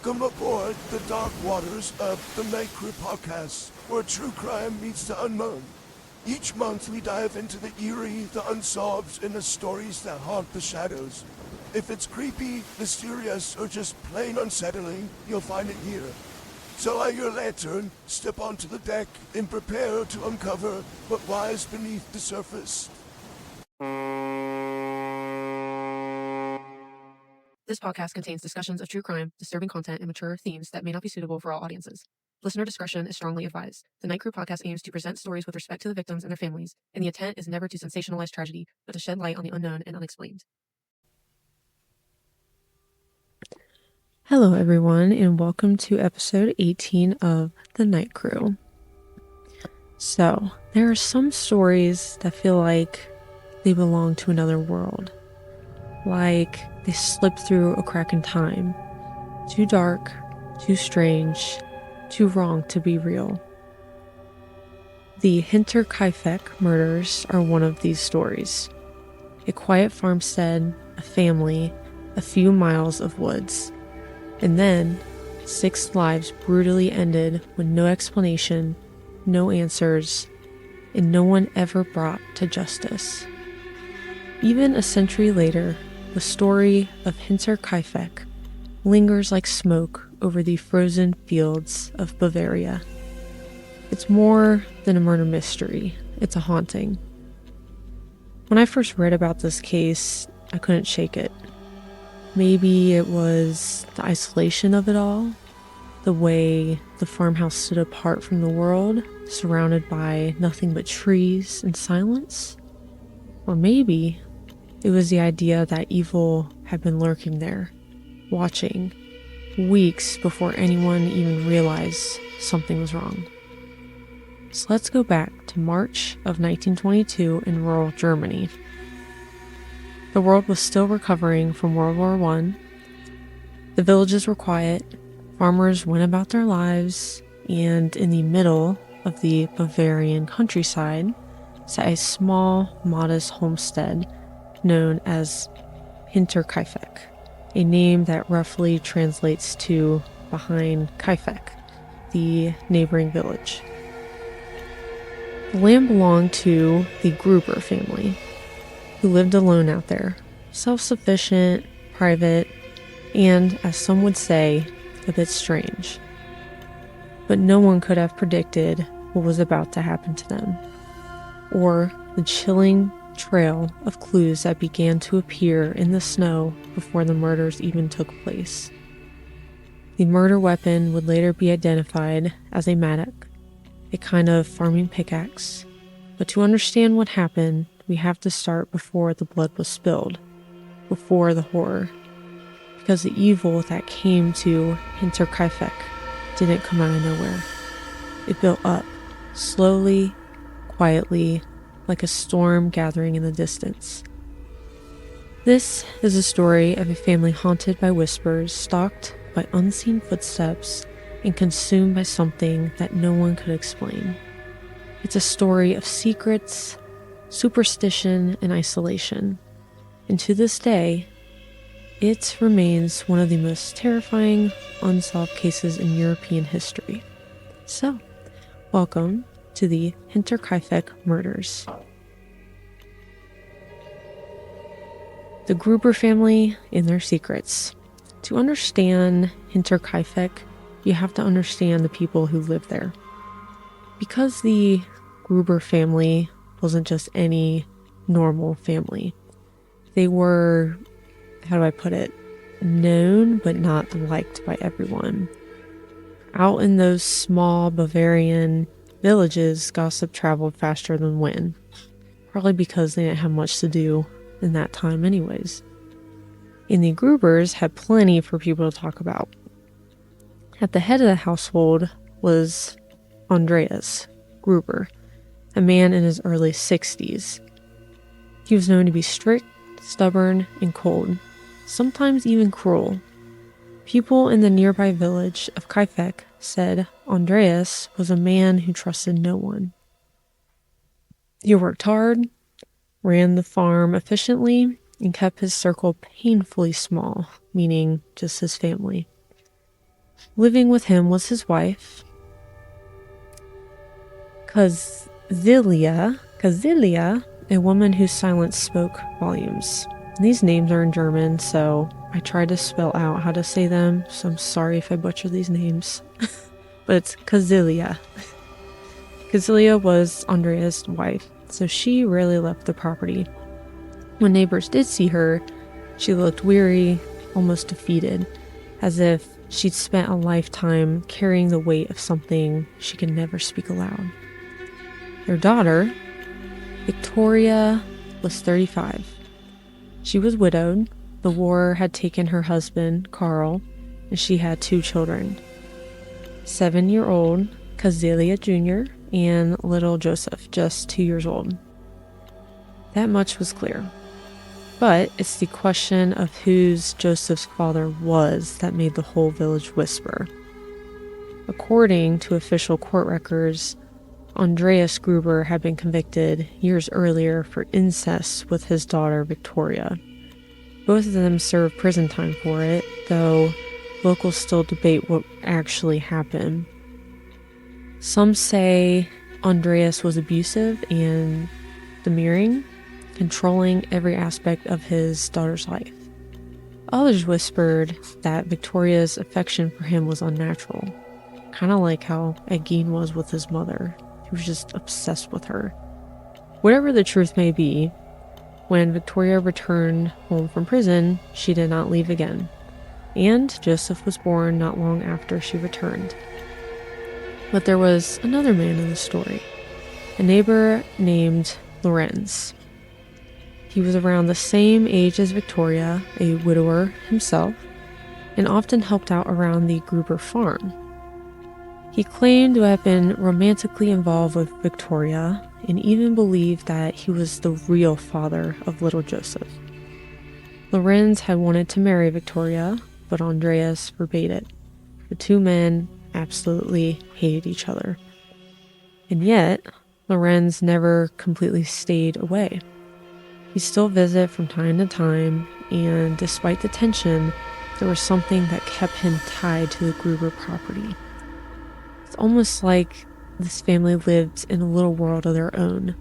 Welcome aboard the dark waters of the Massacre podcast, where true crime meets the unknown. Each month we dive into the eerie, the unsolved, and the stories that haunt the shadows. If it's creepy, mysterious, or just plain unsettling, you'll find it here. So light your lantern, step onto the deck, and prepare to uncover what lies beneath the surface. This podcast contains discussions of true crime, disturbing content, and mature themes that may not be suitable for all audiences. Listener discretion is strongly advised. The Night Crew podcast aims to present stories with respect to the victims and their families, and the intent is never to sensationalize tragedy, but to shed light on the unknown and unexplained. Hello, everyone, and welcome to episode 18 of The Night Crew. So, there are some stories that feel like they belong to another world. Like they slipped through a crack in time. Too dark, too strange, too wrong to be real. The Hinterkaifeck murders are one of these stories. A quiet farmstead, a family, a few miles of woods. And then, 6 lives brutally ended with no explanation, no answers, and no one ever brought to justice. Even a century later, the story of Hinterkaifeck lingers like smoke over the frozen fields of Bavaria. It's more than a murder mystery, it's a haunting. When I first read about this case, I couldn't shake it. Maybe it was the isolation of it all, the way the farmhouse stood apart from the world, surrounded by nothing but trees and silence. Or maybe it was the idea that evil had been lurking there, watching, weeks before anyone even realized something was wrong. So let's go back to March of 1922 in rural Germany. The world was still recovering from World War I. The villages were quiet, farmers went about their lives, and in the middle of the Bavarian countryside sat a small, modest homestead known as Hinterkaifeck, a name that roughly translates to behind Kaifeck, the neighboring village. The land belonged to the Gruber family, who lived alone out there, self-sufficient, private, and, as some would say, a bit strange. But no one could have predicted what was about to happen to them, or the chilling trail of clues that began to appear in the snow before the murders even took place. The murder weapon would later be identified as a mattock, a kind of farming pickaxe. But to understand what happened, we have to start before the blood was spilled, before the horror. Because the evil that came to Hinterkaifeck didn't come out of nowhere. It built up, slowly, quietly, like a storm gathering in the distance. This is a story of a family haunted by whispers, stalked by unseen footsteps, and consumed by something that no one could explain. It's a story of secrets, superstition, and isolation. And to this day, it remains one of the most terrifying unsolved cases in European history. So, welcome to the Hinterkaifeck murders. The Gruber family and their secrets. To understand Hinterkaifeck, you have to understand the people who live there. Because the Gruber family wasn't just any normal family. They were, how do I put it, known but not liked by everyone. Out in those small Bavarian villages, gossip traveled faster than wind, probably because they didn't have much to do in that time anyways. And the Grubers had plenty for people to talk about. At the head of the household was Andreas Gruber, a man in his early 60s. He was known to be strict, stubborn, and cold, sometimes even cruel. People in the nearby village of Kaifeck said Andreas was a man who trusted no one. He worked hard, ran the farm efficiently, and kept his circle painfully small, meaning just his family. Living with him was his wife, Kazilia, a woman whose silence spoke volumes. These names are in German, so I tried to spell out how to say them, so I'm sorry if I butcher these names. But it's Kazilia. Kazilia was Andrea's wife, so she rarely left the property. When neighbors did see her, she looked weary, almost defeated, as if she'd spent a lifetime carrying the weight of something she could never speak aloud. Their daughter, Victoria, was 35. She was widowed. The war had taken her husband, Carl, and she had 2 children. 7-year-old Kazilia Jr. and little Joseph, just 2 years old. That much was clear. But it's the question of whose Joseph's father was that made the whole village whisper. According to official court records, Andreas Gruber had been convicted years earlier for incest with his daughter Victoria. Both of them served prison time for it, though locals still debate what actually happened. Some say Andreas was abusive and domineering, controlling every aspect of his daughter's life. Others whispered that Victoria's affection for him was unnatural, kind of like how Egin was with his mother. He was just obsessed with her. Whatever the truth may be, when Victoria returned home from prison, she did not leave again, and Joseph was born not long after she returned. But there was another man in the story, a neighbor named Lorenz. He was around the same age as Victoria, a widower himself, and often helped out around the Gruber farm. He claimed to have been romantically involved with Victoria and even believed that he was the real father of little Joseph. Lorenz had wanted to marry Victoria, but Andreas forbade it. The 2 men absolutely hated each other. And yet, Lorenz never completely stayed away. He'd still visit from time to time, and despite the tension, there was something that kept him tied to the Gruber property. It's almost like this family lived in a little world of their own,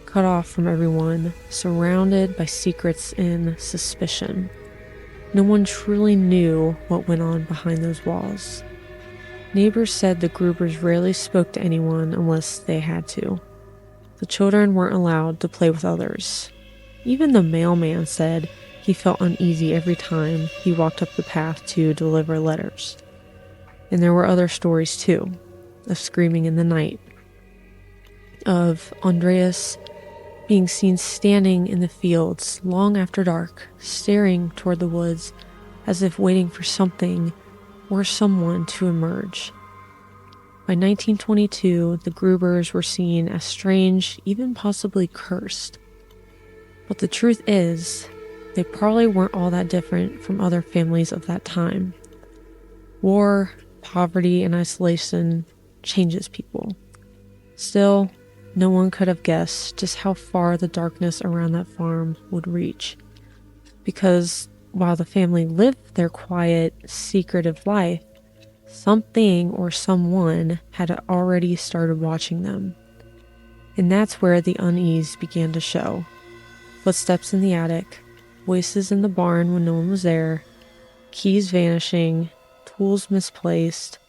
cut off from everyone, surrounded by secrets and suspicion. No one truly knew what went on behind those walls. Neighbors said the Grubers rarely spoke to anyone unless they had to. The children weren't allowed to play with others. Even the mailman said he felt uneasy every time he walked up the path to deliver letters. And there were other stories too, of screaming in the night, of Andreas being seen standing in the fields long after dark, staring toward the woods as if waiting for something or someone to emerge. By 1922, the Grubers were seen as strange, even possibly cursed. But the truth is, they probably weren't all that different from other families of that time. War, poverty, and isolation changes people. Still, no one could have guessed just how far the darkness around that farm would reach. Because while the family lived their quiet, secretive life, something or someone had already started watching them. And that's where the unease began to show. Footsteps in the attic, voices in the barn when no one was there, keys vanishing, tools misplaced.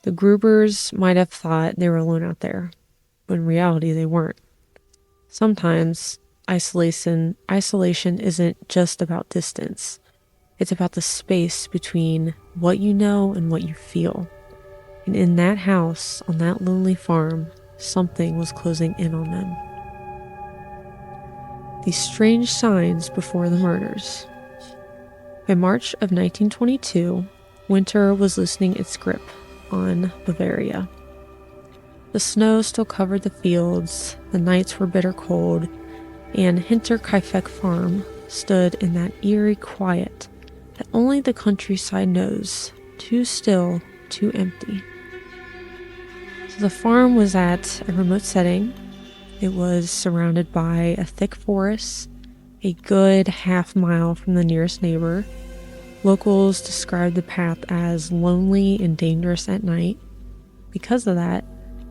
The Grubers might have thought they were alone out there, but in reality they weren't. Sometimes isolation isn't just about distance. It's about the space between what you know and what you feel. And in that house, on that lonely farm, something was closing in on them. These strange signs before the murders. By March of 1922, winter was loosening its grip on Bavaria. The snow still covered the fields, the nights were bitter cold, and Hinterkaifeck farm stood in that eerie quiet that only the countryside knows, too still, too empty. So the farm was at a remote setting. It was surrounded by a thick forest, a good half mile from the nearest neighbor, Locals described the path as lonely and dangerous at night. Because of that,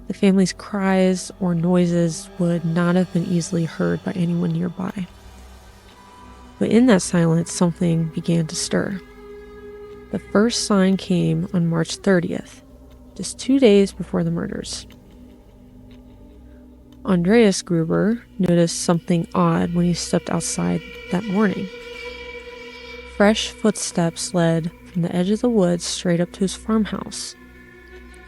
the family's cries or noises would not have been easily heard by anyone nearby. But in that silence, something began to stir. The first sign came on March 30th, just 2 days before the murders. Andreas Gruber noticed something odd when he stepped outside that morning. Fresh footsteps led from the edge of the woods straight up to his farmhouse.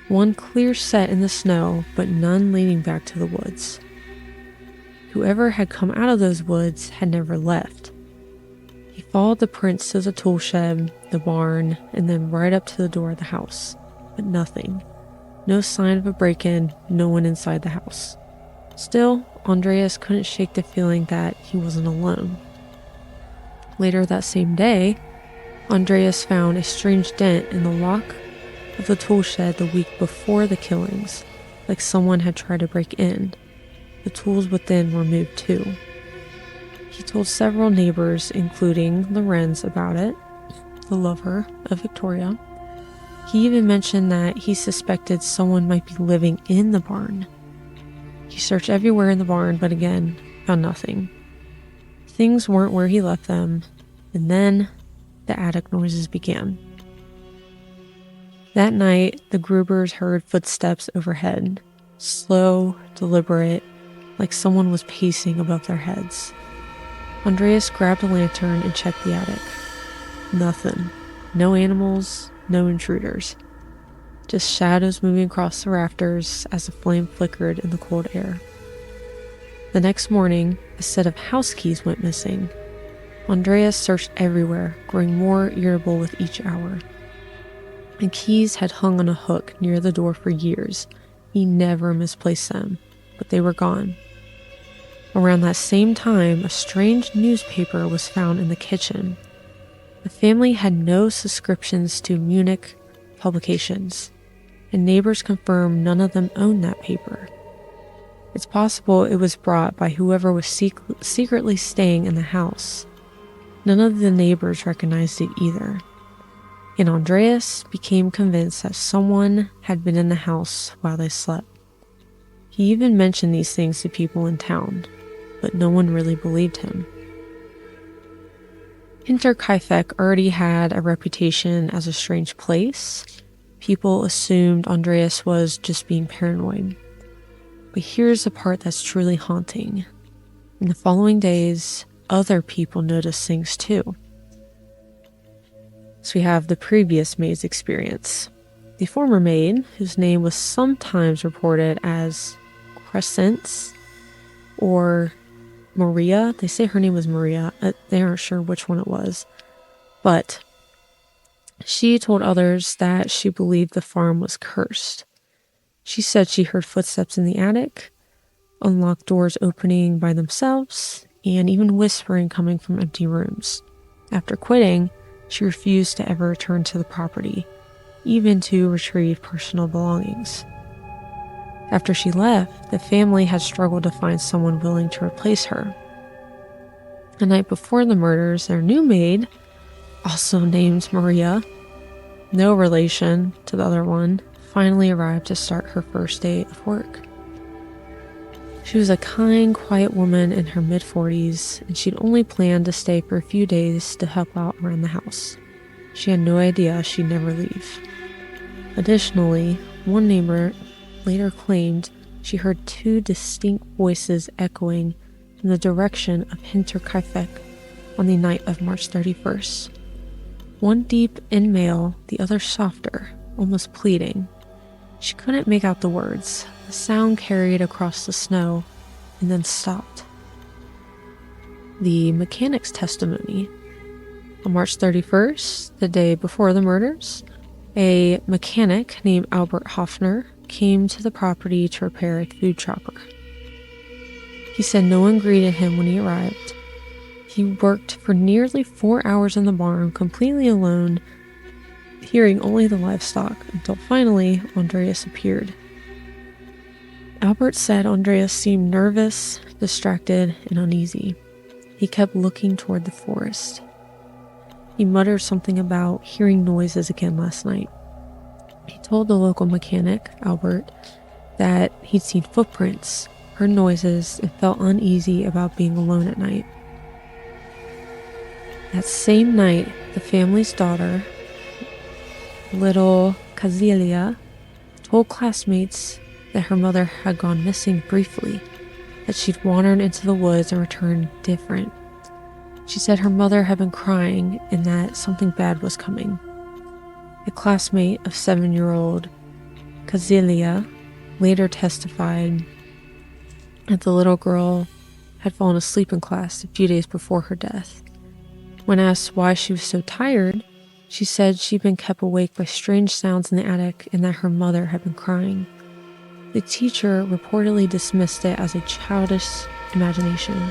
One clear set in the snow, but none leading back to the woods. Whoever had come out of those woods had never left. He followed the prints to the tool shed, the barn, and then right up to the door of the house. But nothing. No sign of a break-in, no one inside the house. Still, Andreas couldn't shake the feeling that he wasn't alone. Later that same day, Andreas found a strange dent in the lock of the tool shed the week before the killings, like someone had tried to break in. The tools within were moved too. He told several neighbors, including Lorenz, about it, the lover of Victoria. He even mentioned that he suspected someone might be living in the barn. He searched everywhere in the barn, but again, found nothing. Things weren't where he left them, and then the attic noises began. That night, the Grubers heard footsteps overhead, slow, deliberate, like someone was pacing above their heads. Andreas grabbed a lantern and checked the attic. Nothing. No animals, no intruders. Just shadows moving across the rafters as the flame flickered in the cold air. The next morning, a set of house keys went missing. Andreas searched everywhere, growing more irritable with each hour. The keys had hung on a hook near the door for years. He never misplaced them, but they were gone. Around that same time, a strange newspaper was found in the kitchen. The family had no subscriptions to Munich publications, and neighbors confirmed none of them owned that paper. It's possible it was brought by whoever was secretly staying in the house. None of the neighbors recognized it either. And Andreas became convinced that someone had been in the house while they slept. He even mentioned these things to people in town, but no one really believed him. Hinterkaifeck already had a reputation as a strange place. People assumed Andreas was just being paranoid. But here's the part that's truly haunting. In the following days, other people noticed things too. So we have the previous maid's experience. The former maid, whose name was sometimes reported as Crescents or Maria. They say her name was Maria. They aren't sure which one it was. But she told others that she believed the farm was cursed. She said she heard footsteps in the attic, unlocked doors opening by themselves, and even whispering coming from empty rooms. After quitting, she refused to ever return to the property, even to retrieve personal belongings. After she left, the family had struggled to find someone willing to replace her. The night before the murders, their new maid, also named Maria, no relation to the other one, finally arrived to start her first day of work. She was a kind, quiet woman in her mid-40s, and she'd only planned to stay for a few days to help out around the house. She had no idea she'd never leave. Additionally, one neighbor later claimed she heard two distinct voices echoing in the direction of Hinterkaifeck on the night of March 31st. One deep and male, the other softer, almost pleading. She couldn't make out the words. The sound carried across the snow and then stopped. The mechanic's testimony. On March 31st, the day before the murders, a mechanic named Albert Hoffner came to the property to repair a food chopper. He said no one greeted him when he arrived. He worked for nearly 4 hours in the barn, completely alone, hearing only the livestock, until finally Andreas appeared. Albert said Andreas seemed nervous, distracted, and uneasy. He kept looking toward the forest. He muttered something about hearing noises again last night. He told the local mechanic, Albert, that he'd seen footprints, heard noises, and felt uneasy about being alone at night. That same night, the family's daughter, little Kazilia, told classmates that her mother had gone missing briefly, that she'd wandered into the woods and returned different. She said her mother had been crying and that something bad was coming. A classmate of 7-year-old Kazilia later testified that the little girl had fallen asleep in class a few days before her death. When asked why she was so tired, she said she'd been kept awake by strange sounds in the attic and that her mother had been crying. The teacher reportedly dismissed it as a childish imagination,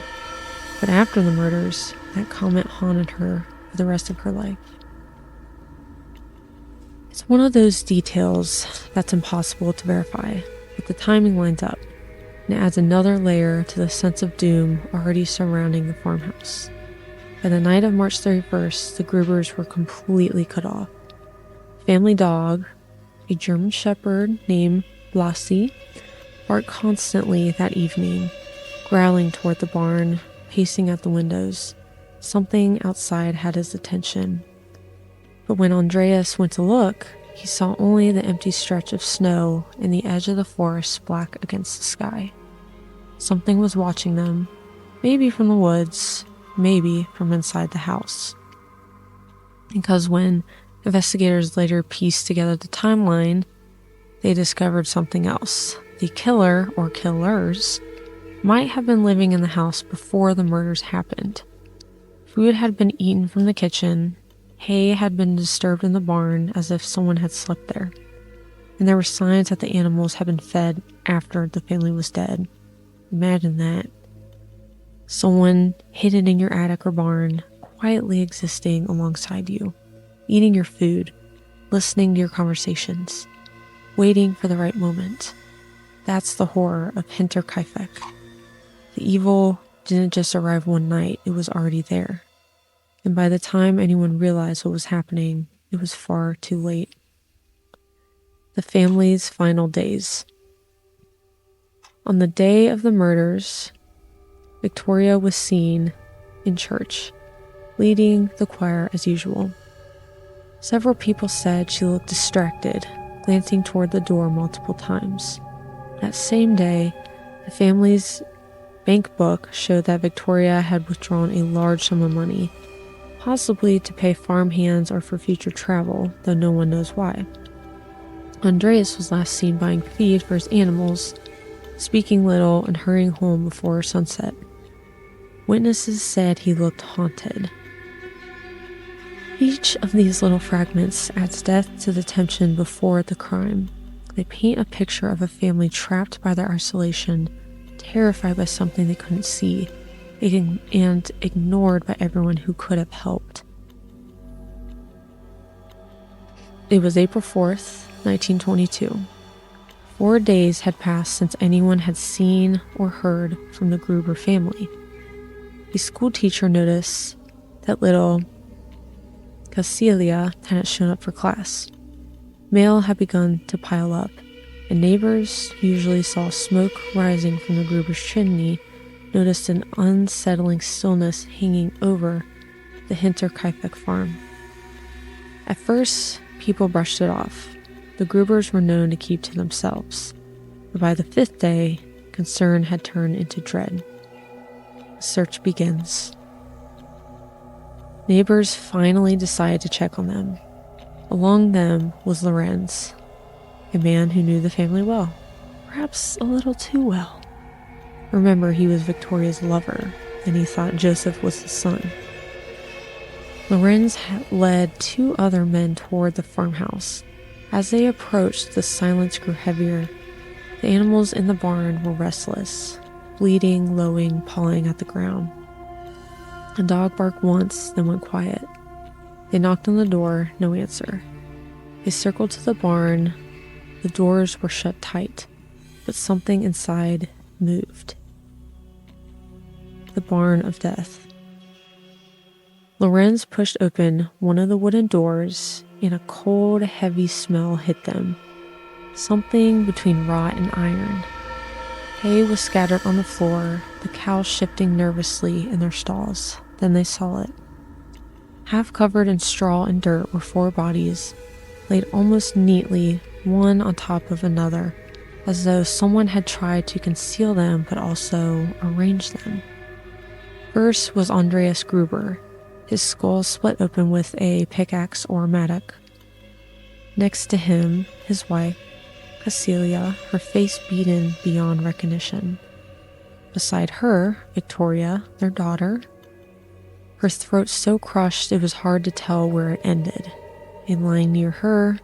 but after the murders, that comment haunted her for the rest of her life. It's one of those details that's impossible to verify, but the timing lines up, and it adds another layer to the sense of doom already surrounding the farmhouse. By the night of March 31st, the Grubers were completely cut off. Family dog, a German shepherd named Lassie, barked constantly that evening, growling toward the barn, pacing at the windows. Something outside had his attention. But when Andreas went to look, he saw only the empty stretch of snow and the edge of the forest black against the sky. Something was watching them, maybe from the woods, maybe from inside the house. Because when investigators later pieced together the timeline, they discovered something else. The killer, or killers, might have been living in the house before the murders happened. Food had been eaten from the kitchen, hay had been disturbed in the barn as if someone had slept there, and there were signs that the animals had been fed after the family was dead. Imagine that. Someone hidden in your attic or barn, quietly existing alongside you, eating your food, listening to your conversations, waiting for the right moment. That's the horror of Hinterkaifeck. The evil didn't just arrive one night, it was already there. And by the time anyone realized what was happening, it was far too late. The family's final days. On the day of the murders, Victoria was seen in church, leading the choir as usual. Several people said she looked distracted, glancing toward the door multiple times. That same day, the family's bank book showed that Victoria had withdrawn a large sum of money, possibly to pay farmhands or for future travel, though no one knows why. Andreas was last seen buying feed for his animals, speaking little and hurrying home before sunset. Witnesses said he looked haunted. Each of these little fragments adds depth to the tension before the crime. They paint a picture of a family trapped by their isolation, terrified by something they couldn't see, and ignored by everyone who could have helped. It was April 4th, 1922. 4 days had passed since anyone had seen or heard from the Gruber family. A school teacher noticed that little Cecilia hadn't shown up for class. Mail had begun to pile up, and neighbors who usually saw smoke rising from the Gruber's chimney noticed an unsettling stillness hanging over the Hinterkaifeck farm. At first, people brushed it off. The Grubers were known to keep to themselves, but by the 5th day, concern had turned into dread. The search begins. Neighbors finally decided to check on them. Among them was Lorenz, a man who knew the family well, perhaps a little too well. Remember, he was Victoria's lover, and he thought Joseph was his son. Lorenz had led 2 other men toward the farmhouse. As they approached, the silence grew heavier. The animals in the barn were restless, bleating, lowing, pawing at the ground. A dog barked once, then went quiet. They knocked on the door, no answer. They circled to the barn. The doors were shut tight, but something inside moved. The barn of death. Lorenz pushed open one of the wooden doors, and a cold, heavy smell hit them. Something between rot and iron. Hay was scattered on the floor, the cows shifting nervously in their stalls. Then they saw it. Half covered in straw and dirt were 4 bodies, laid almost neatly, one on top of another, as though someone had tried to conceal them but also arrange them. First was Andreas Gruber, his skull split open with a pickaxe or mattock. Next to him, his wife, Cecilia, her face beaten beyond recognition. Beside her, Victoria, their daughter, her throat so crushed it was hard to tell where it ended. And lying near her,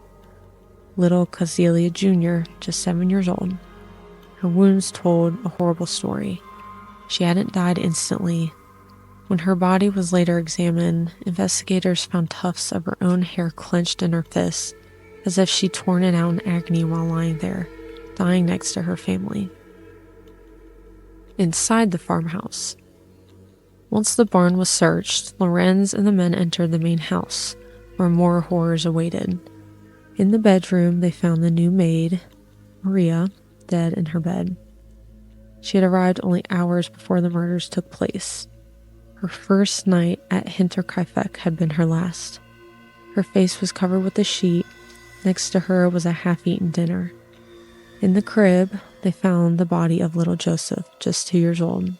little Cecilia Jr., just 7 years old. Her wounds told a horrible story. She hadn't died instantly. When her body was later examined, investigators found tufts of her own hair clenched in her fists, as if she'd torn it out in agony while lying there, dying next to her family. Inside the farmhouse. Once the barn was searched, Lorenz and the men entered the main house, where more horrors awaited. In the bedroom, they found the new maid, Maria, dead in her bed. She had arrived only hours before the murders took place. Her first night at Hinterkaifeck had been her last. Her face was covered with a sheet. Next to her was a half-eaten dinner. In the crib, they found the body of little Joseph, just 2 years old.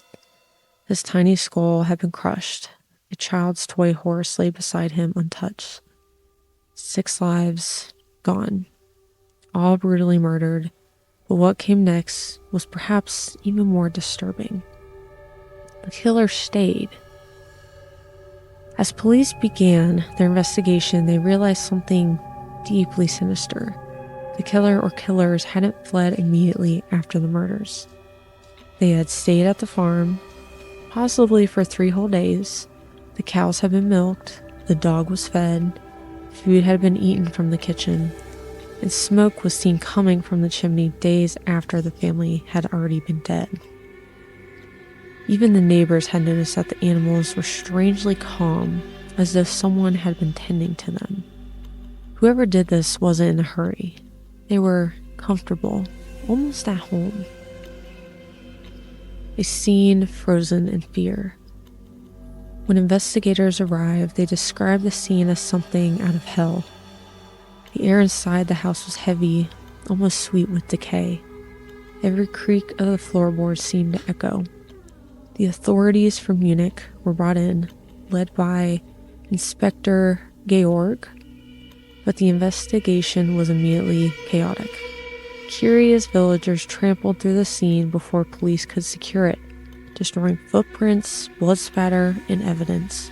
His tiny skull had been crushed. A child's toy horse lay beside him untouched. 6 lives gone, all brutally murdered, but what came next was perhaps even more disturbing. The killer stayed. As police began their investigation, they realized something deeply sinister. The killer or killers hadn't fled immediately after the murders. They had stayed at the farm, possibly for 3 whole days. The cows had been milked, the dog was fed, food had been eaten from the kitchen, and smoke was seen coming from the chimney days after the family had already been dead. Even the neighbors had noticed that the animals were strangely calm, as though someone had been tending to them. Whoever did this wasn't in a hurry. They were comfortable, almost at home. A scene frozen in fear. When investigators arrived, they described the scene as something out of hell. The air inside the house was heavy, almost sweet with decay. Every creak of the floorboards seemed to echo. The authorities from Munich were brought in, led by Inspector Georg, but the investigation was immediately chaotic. Curious villagers trampled through the scene before police could secure it, destroying footprints, blood spatter, and evidence.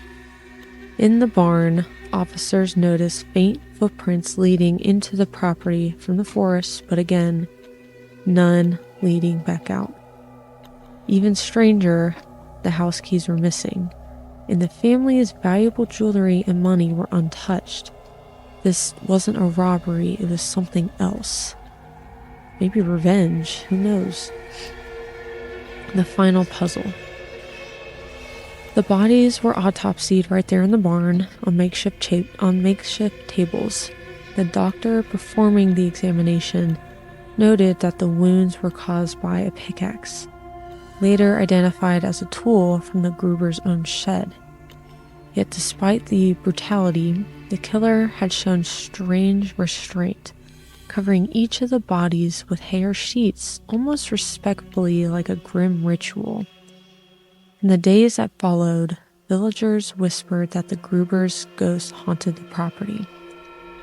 In the barn, officers noticed faint footprints leading into the property from the forest, but again, none leading back out. Even stranger, the house keys were missing, and the family's valuable jewelry and money were untouched. This wasn't a robbery, it was something else. Maybe revenge, who knows? The final puzzle. The bodies were autopsied right there in the barn on makeshift tables. The doctor performing the examination noted that the wounds were caused by a pickaxe, later identified as a tool from the Gruber's own shed. Yet despite the brutality, the killer had shown strange restraint, covering each of the bodies with hair sheets almost respectfully like a grim ritual. In the days that followed, villagers whispered that the Gruber's ghost haunted the property.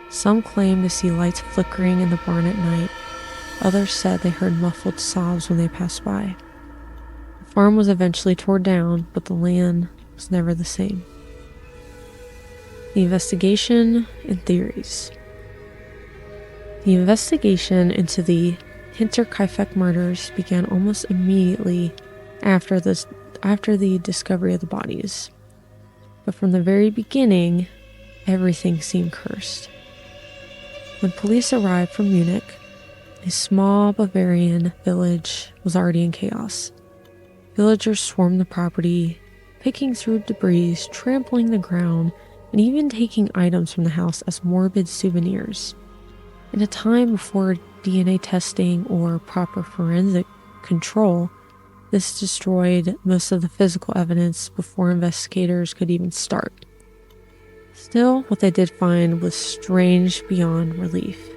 Some claimed to see lights flickering in the barn at night. Others said they heard muffled sobs when they passed by. The farm was eventually torn down, but the land was never the same. The investigation and theories. The investigation into the Hinterkaifeck murders began almost immediately after the discovery of the bodies. But from the very beginning, everything seemed cursed. When police arrived from Munich, a small Bavarian village was already in chaos. Villagers swarmed the property, picking through debris, trampling the ground, and even taking items from the house as morbid souvenirs. In a time before DNA testing or proper forensic control, this destroyed most of the physical evidence before investigators could even start. Still, what they did find was strange beyond relief.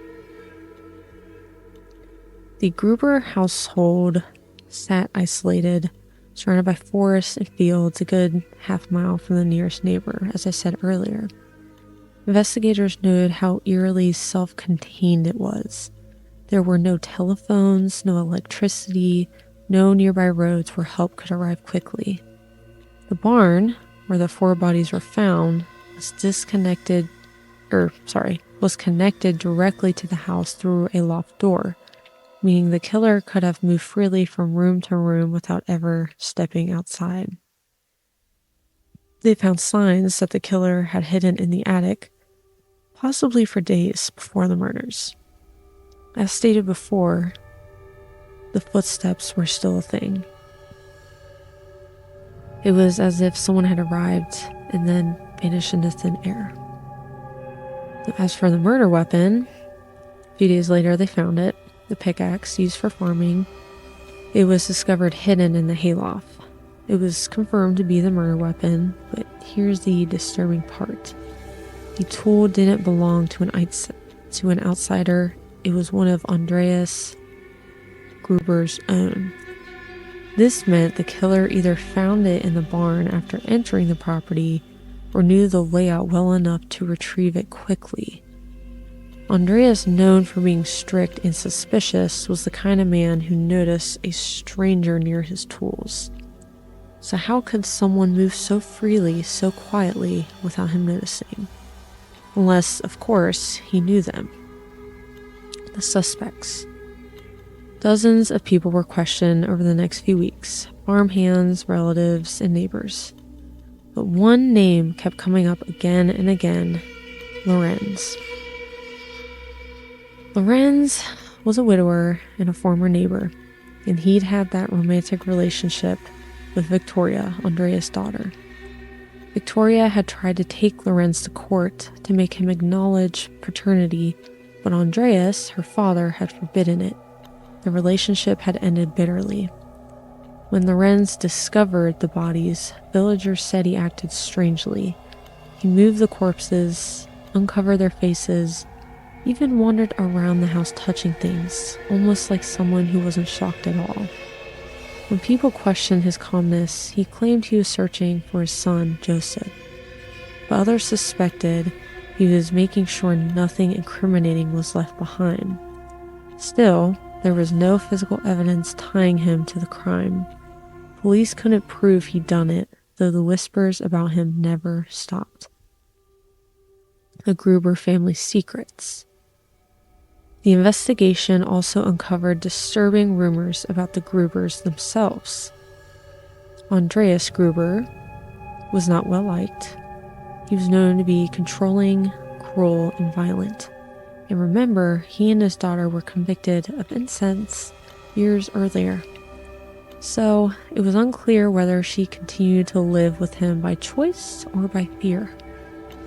The Gruber household sat isolated, surrounded by forests and fields a good half-mile from the nearest neighbor, as I said earlier. Investigators noted how eerily self-contained it was. There were no telephones, no electricity, no nearby roads where help could arrive quickly. The barn, where the 4 bodies were found, was connected directly to the house through a loft door, meaning the killer could have moved freely from room to room without ever stepping outside. They found signs that the killer had hidden in the attic, possibly for days before the murders. As stated before, the footsteps were still a thing. It was as if someone had arrived and then vanished into thin air. As for the murder weapon, a few days later they found it, the pickaxe used for farming. It was discovered hidden in the hayloft. It was confirmed to be the murder weapon, but here's the disturbing part. The tool didn't belong to an outsider. It was one of Andreas Gruber's own. This meant the killer either found it in the barn after entering the property or knew the layout well enough to retrieve it quickly. Andreas, known for being strict and suspicious, was the kind of man who noticed a stranger near his tools. So how could someone move so freely, so quietly, without him noticing? Unless, of course, he knew them. The suspects. Dozens of people were questioned over the next few weeks, farmhands, relatives, and neighbors. But one name kept coming up again and again: Lorenz. Lorenz was a widower and a former neighbor, and he'd had that romantic relationship with Victoria, Andreas' daughter. Victoria had tried to take Lorenz to court to make him acknowledge paternity, but Andreas, her father, had forbidden it. The relationship had ended bitterly. When Lorenz discovered the bodies, villagers said he acted strangely. He moved the corpses, uncovered their faces, even wandered around the house touching things, almost like someone who wasn't shocked at all. When people questioned his calmness, he claimed he was searching for his son, Joseph. But others suspected he was making sure nothing incriminating was left behind. Still, there was no physical evidence tying him to the crime. Police couldn't prove he'd done it, though the whispers about him never stopped. The Gruber family's secrets. The investigation also uncovered disturbing rumors about the Grubers themselves. Andreas Gruber was not well liked. He was known to be controlling, cruel, and violent. And remember, he and his daughter were convicted of incest years earlier. So it was unclear whether she continued to live with him by choice or by fear.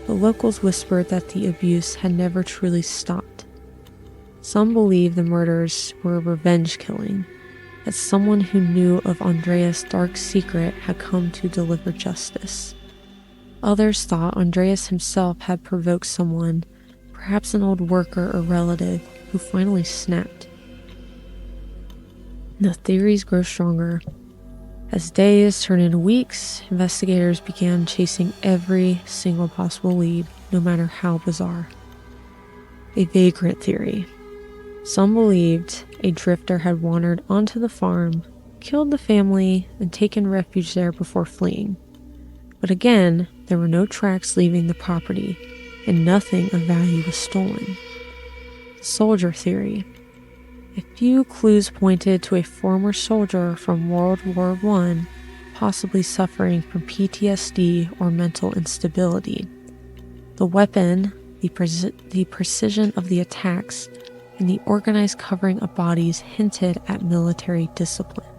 The locals whispered that the abuse had never truly stopped. Some believe the murders were a revenge killing, that someone who knew of Andreas' dark secret had come to deliver justice. Others thought Andreas himself had provoked someone, perhaps an old worker or relative, who finally snapped. The theories grow stronger. As days turned into weeks, investigators began chasing every single possible lead, no matter how bizarre. A vagrant theory. Some believed a drifter had wandered onto the farm, killed the family, and taken refuge there before fleeing. But again, there were no tracks leaving the property, and nothing of value was stolen. The soldier theory. A few clues pointed to a former soldier from World War I, possibly suffering from PTSD or mental instability. The weapon, the precision of the attacks, and the organized covering of bodies hinted at military discipline.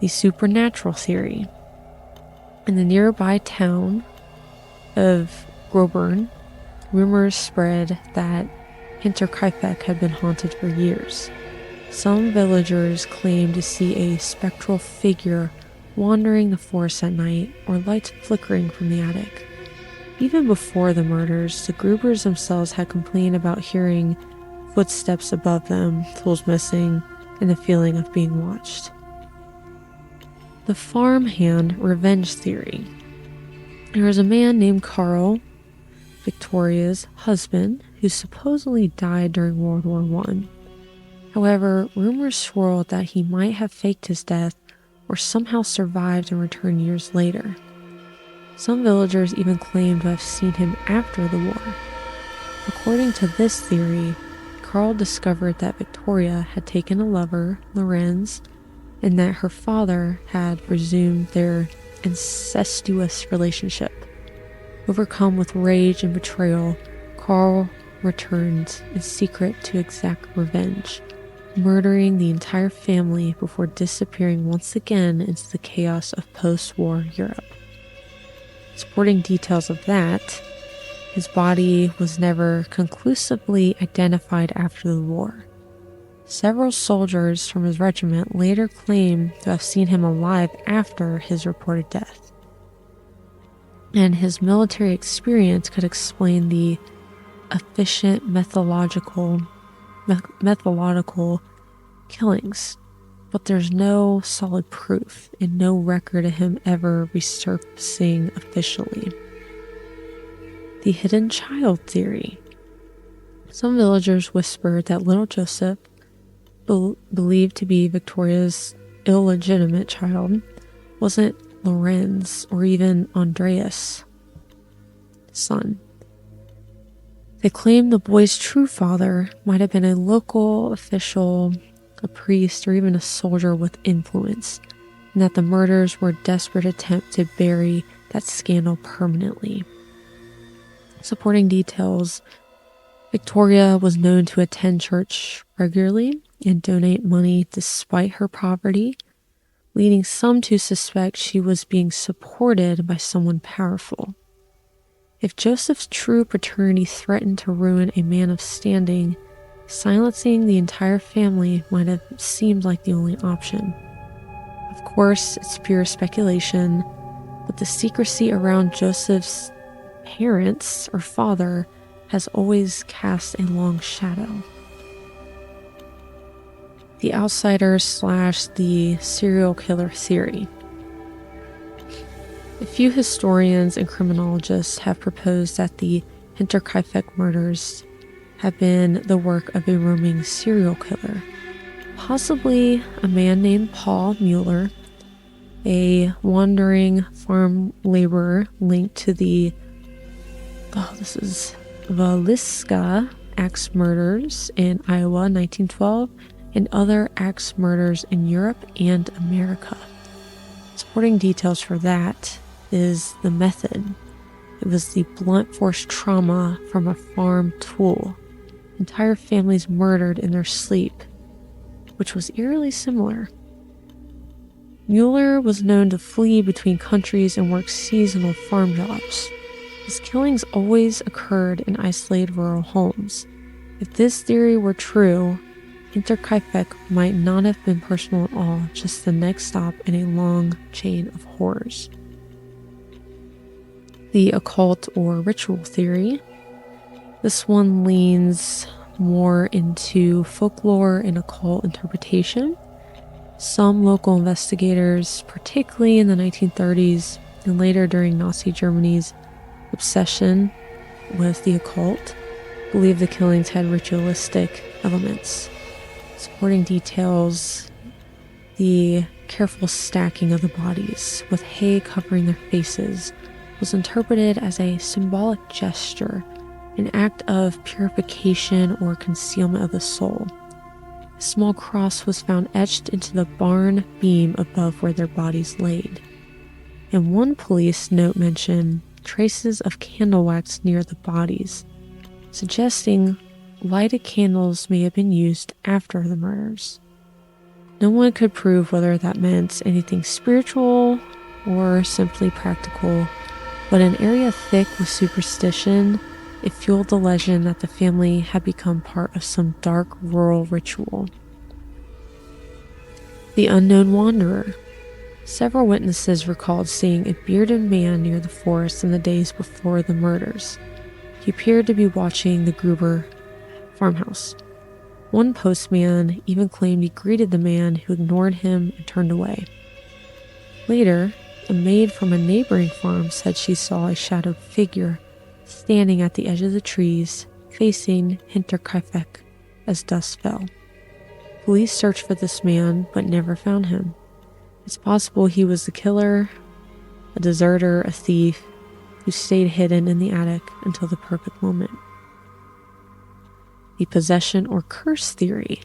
The supernatural theory. In the nearby town of Groburn, rumors spread that Hinterkaifeck had been haunted for years. Some villagers claimed to see a spectral figure wandering the forest at night, or lights flickering from the attic. Even before the murders, the Grubers themselves had complained about hearing footsteps above them, tools missing, and the feeling of being watched. The farmhand revenge theory. There was a man named Carl, Victoria's husband, who supposedly died during World War I. However, rumors swirled that he might have faked his death or somehow survived and returned years later. Some villagers even claimed to have seen him after the war. According to this theory, Carl discovered that Victoria had taken a lover, Lorenz, and that her father had resumed their incestuous relationship. Overcome with rage and betrayal, Carl returned in secret to exact revenge, murdering the entire family before disappearing once again into the chaos of post-war Europe. Supporting details of that, his body was never conclusively identified after the war. Several soldiers from his regiment later claimed to have seen him alive after his reported death. And his military experience could explain the efficient methodological killings, but there's no solid proof and no record of him ever resurfacing officially. The hidden child theory. Some villagers whispered that little Joseph, believed to be Victoria's illegitimate child, wasn't Lorenz or even Andreas' son. They claimed the boy's true father might have been a local official, a priest, or even a soldier with influence, and that the murders were a desperate attempt to bury that scandal permanently. Supporting details, Victoria was known to attend church regularly and donate money despite her poverty, leading some to suspect she was being supported by someone powerful. If Joseph's true paternity threatened to ruin a man of standing, silencing the entire family might have seemed like the only option. Of course, it's pure speculation, but the secrecy around Joseph's parents or father has always cast a long shadow. The outsider / the serial killer theory. A few historians and criminologists have proposed that the Hinterkaifeck murders have been the work of a roaming serial killer, possibly a man named Paul Mueller, a wandering farm laborer linked to the Valiska axe murders in Iowa 1912 and other axe murders in Europe and America. Supporting details for that is the method. It was the blunt force trauma from a farm tool. Entire families murdered in their sleep, which was eerily similar. Mueller was known to flee between countries and work seasonal farm jobs. His killings always occurred in isolated rural homes. If this theory were true, Hinterkaifeck might not have been personal at all, just the next stop in a long chain of horrors. The occult or ritual theory. This one leans more into folklore and occult interpretation. Some local investigators, particularly in the 1930s and later during Nazi Germany's obsession with the occult, believe the killings had ritualistic elements. Supporting details, the careful stacking of the bodies with hay covering their faces was interpreted as a symbolic gesture, an act of purification or concealment of the soul. A small cross was found etched into the barn beam above where their bodies laid. And one police note mentioned traces of candle wax near the bodies, suggesting lighted candles may have been used after the murders. No one could prove whether that meant anything spiritual or simply practical, but an area thick with superstition, it fueled the legend that the family had become part of some dark rural ritual. The unknown wanderer. Several witnesses recalled seeing a bearded man near the forest in the days before the murders. He appeared to be watching the Gruber farmhouse. One postman even claimed he greeted the man who ignored him and turned away. Later, a maid from a neighboring farm said she saw a shadowed figure standing at the edge of the trees facing Hinterkaifeck as dusk fell. Police searched for this man but never found him. It's possible he was the killer, a deserter, a thief, who stayed hidden in the attic until the perfect moment. The possession or curse theory.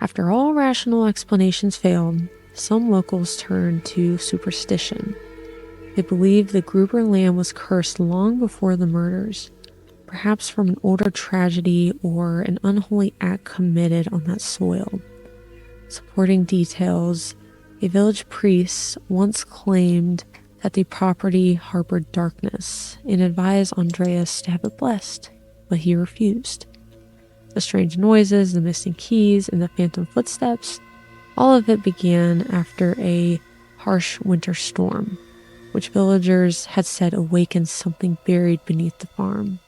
After all rational explanations failed, some locals turned to superstition. They believed the Gruber land was cursed long before the murders, perhaps from an older tragedy or an unholy act committed on that soil. Supporting details, a village priest once claimed that the property harbored darkness and advised Andreas to have it blessed, but he refused. The strange noises, the missing keys, and the phantom footsteps, all of it began after a harsh winter storm, which villagers had said awakened something buried beneath the farm.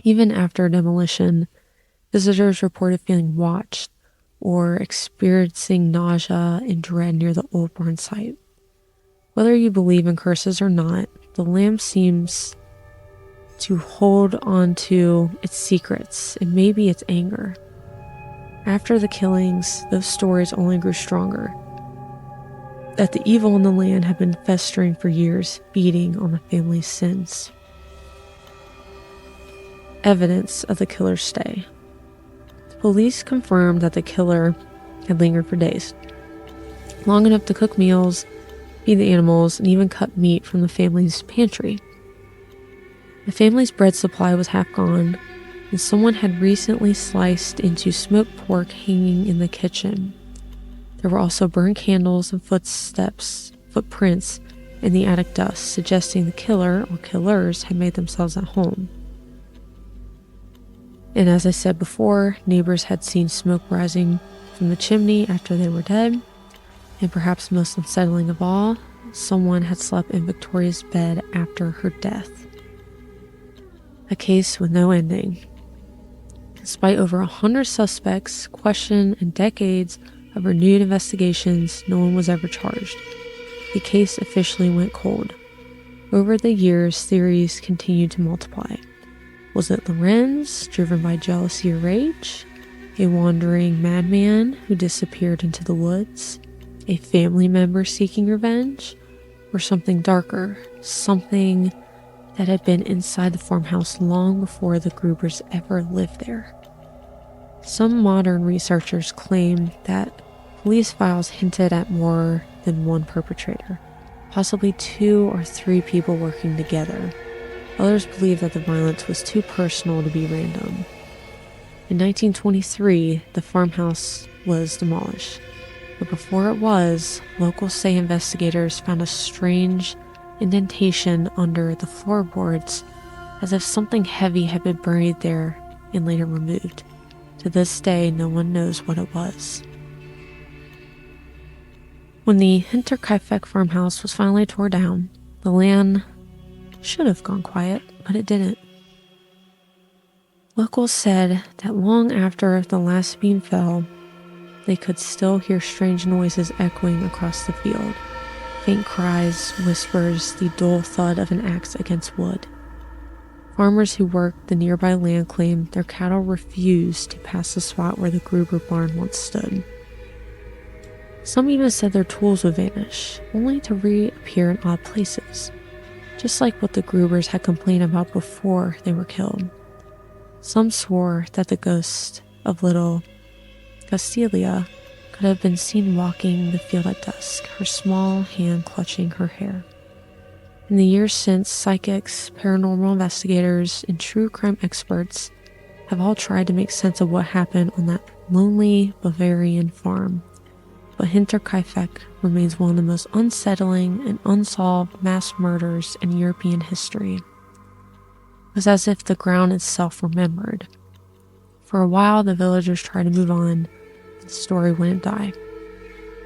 Even after demolition, visitors reported feeling watched or experiencing nausea and dread near the old barn site. Whether you believe in curses or not, the lamb seems to hold on to its secrets and maybe its anger. After the killings, those stories only grew stronger. That the evil in the land had been festering for years, feeding on the family's sins. Evidence of the killer's stay. The police confirmed that the killer had lingered for days, long enough to cook meals, feed the animals, and even cut meat from the family's pantry. The family's bread supply was half gone, and someone had recently sliced into smoked pork hanging in the kitchen. There were also burned candles and footprints in the attic dust, suggesting the killer or killers had made themselves at home. And as I said before, neighbors had seen smoke rising from the chimney after they were dead, and perhaps most unsettling of all, someone had slept in Victoria's bed after her death. A case with no ending. Despite over 100 suspects, questioned, and decades of renewed investigations, no one was ever charged. The case officially went cold. Over the years, theories continued to multiply. Was it Lorenz, driven by jealousy or rage? A wandering madman who disappeared into the woods? A family member seeking revenge? Or something darker, something that had been inside the farmhouse long before the Grubers ever lived there? Some modern researchers claim that police files hinted at more than one perpetrator, possibly 2 or 3 people working together. Others believe that the violence was too personal to be random. In 1923, the farmhouse was demolished, but before it was, locals say investigators found a strange indentation under the floorboards, as if something heavy had been buried there and later removed. To this day, no one knows what it was. When the Hinterkaifeck farmhouse was finally torn down, the land should have gone quiet, but it didn't. Locals said that long after the last beam fell, they could still hear strange noises echoing across the field. Faint cries, whispers, the dull thud of an axe against wood. Farmers who worked the nearby land claimed their cattle refused to pass the spot where the Gruber barn once stood. Some even said their tools would vanish, only to reappear in odd places, just like what the Grubers had complained about before they were killed. Some swore that the ghost of little Castelia could have been seen walking the field at dusk, her small hand clutching her hair. In the years since, psychics, paranormal investigators, and true crime experts have all tried to make sense of what happened on that lonely Bavarian farm, but Hinterkaifeck remains one of the most unsettling and unsolved mass murders in European history. It was as if the ground itself remembered. For a while, the villagers tried to move on, but the story wouldn't die.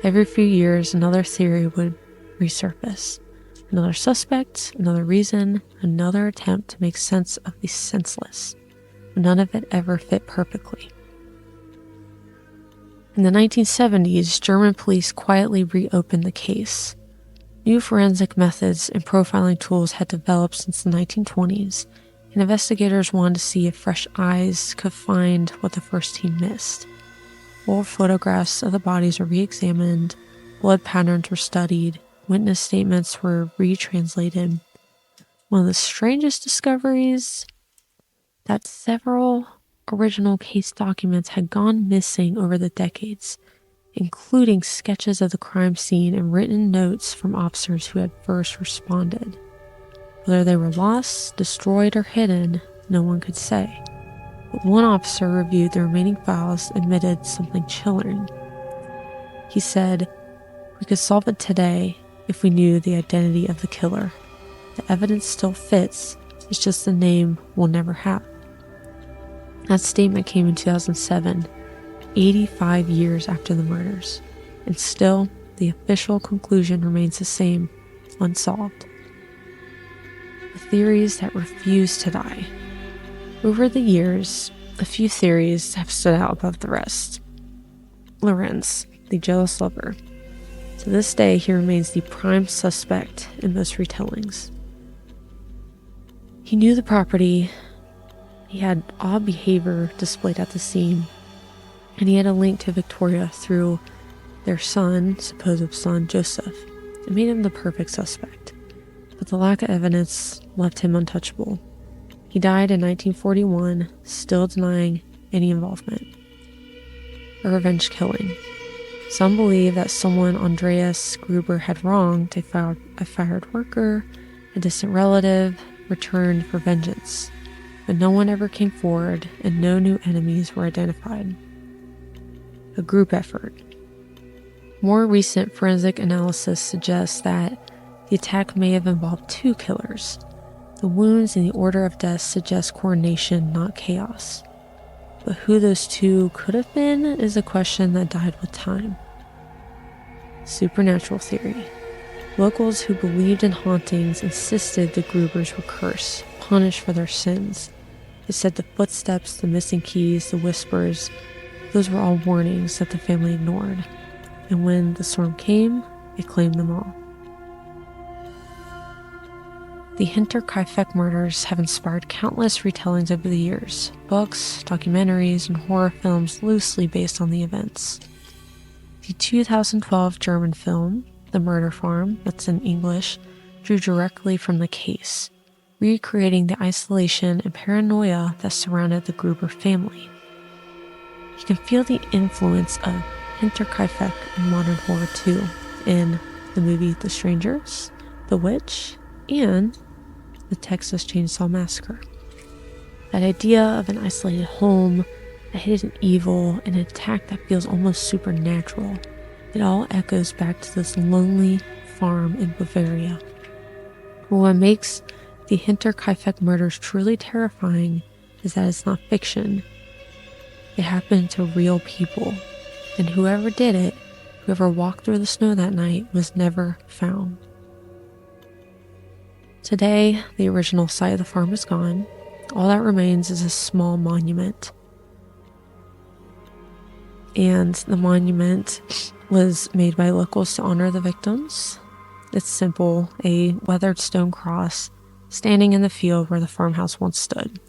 Every few years, another theory would resurface. Another suspect, another reason, another attempt to make sense of the senseless. But none of it ever fit perfectly. In the 1970s, German police quietly reopened the case. New forensic methods and profiling tools had developed since the 1920s, and investigators wanted to see if fresh eyes could find what the first team missed. Old photographs of the bodies were re-examined, blood patterns were studied, witness statements were retranslated. One of the strangest discoveries, that several original case documents had gone missing over the decades, including sketches of the crime scene and written notes from officers who had first responded. Whether they were lost, destroyed, or hidden, no one could say. But one officer reviewed the remaining files and admitted something chilling. He said, "We could solve it today if we knew the identity of the killer. The evidence still fits, it's just the name we'll never have." That statement came in 2007, 85 years after the murders, and still the official conclusion remains the same, unsolved. The theories that refuse to die. Over the years, a few theories have stood out above the rest. Lorenz, the jealous lover. To this day, he remains the prime suspect in most retellings. He knew the property, he had odd behavior displayed at the scene, and he had a link to Victoria through their son, supposed son, Joseph. It made him the perfect suspect, but the lack of evidence left him untouchable. He died in 1941, still denying any involvement. A revenge killing. Some believe that someone Andreas Gruber had wronged, a fired worker, a distant relative, returned for vengeance. But no one ever came forward, and no new enemies were identified. A group effort. More recent forensic analysis suggests that the attack may have involved two killers. The wounds and the order of death suggest coordination, not chaos. But who those two could have been is a question that died with time. Supernatural theory. Locals who believed in hauntings insisted the Grubers were cursed, punished for their sins. They said the footsteps, the missing keys, the whispers, those were all warnings that the family ignored. And when the storm came, it claimed them all. The Hinterkaifeck murders have inspired countless retellings over the years, books, documentaries, and horror films loosely based on the events. The 2012 German film, The Murder Farm, that's in English, drew directly from the case, recreating the isolation and paranoia that surrounded the Gruber family. You can feel the influence of Hinterkaifeck in modern horror too, in the movie The Strangers, The Witch, and the Texas Chainsaw Massacre. That idea of an isolated home, a hidden evil, and an attack that feels almost supernatural, it all echoes back to this lonely farm in Bavaria. But what makes the Hinterkaifeck murders truly terrifying is that it's not fiction. It happened to real people, and whoever did it, whoever walked through the snow that night, was never found. Today, the original site of the farm is gone. All that remains is a small monument. And the monument was made by locals to honor the victims. It's simple, a weathered stone cross standing in the field where the farmhouse once stood.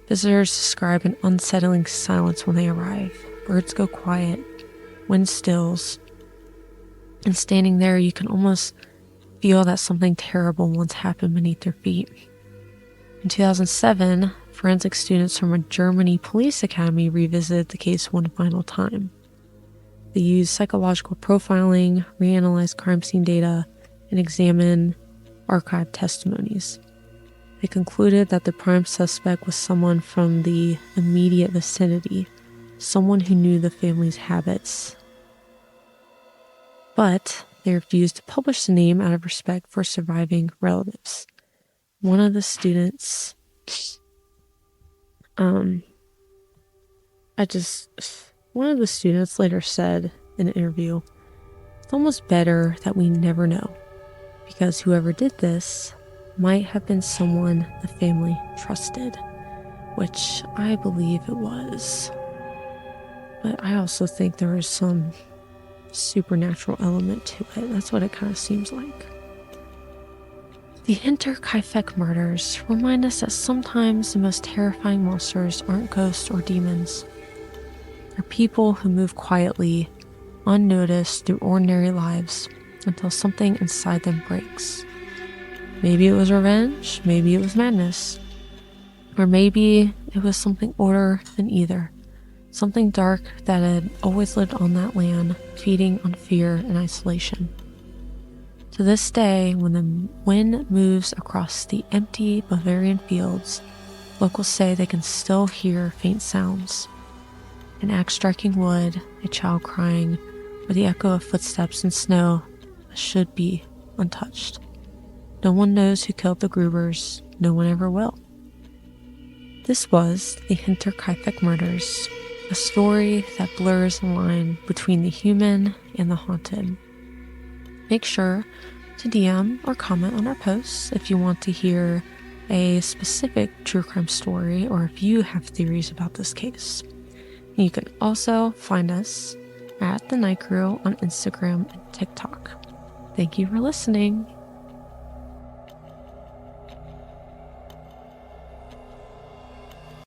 Visitors describe an unsettling silence when they arrive. Birds go quiet, wind stills, and standing there you can almost feel that something terrible once happened beneath their feet. In 2007, forensic students from a Germany police academy revisited the case one final time. They used psychological profiling, reanalyzed crime scene data, and examined archived testimonies. They concluded that the prime suspect was someone from the immediate vicinity, someone who knew the family's habits. but they refused to publish the name out of respect for surviving relatives. One of the students, one of the students later said in an interview, "It's almost better that we never know, because whoever did this might have been someone the family trusted," which I believe it was. But I also think there is some supernatural element to it. That's what it kind of seems like. The Hinterkaifeck murders remind us that sometimes the most terrifying monsters aren't ghosts or demons. They're people who move quietly, unnoticed through ordinary lives until something inside them breaks. Maybe it was revenge, maybe it was madness, or maybe it was something older than either. Something dark that had always lived on that land, feeding on fear and isolation. To this day, when the wind moves across the empty Bavarian fields, locals say they can still hear faint sounds. An axe striking wood, a child crying, or the echo of footsteps in snow that should be untouched. No one knows who killed the Grubers. No one ever will. This was the Hinterkaifeck murders, a story that blurs the line between the human and the haunted. Make sure to DM or comment on our posts if you want to hear a specific true crime story or if you have theories about this case. You can also find us at The Night Crew on Instagram and TikTok. Thank you for listening.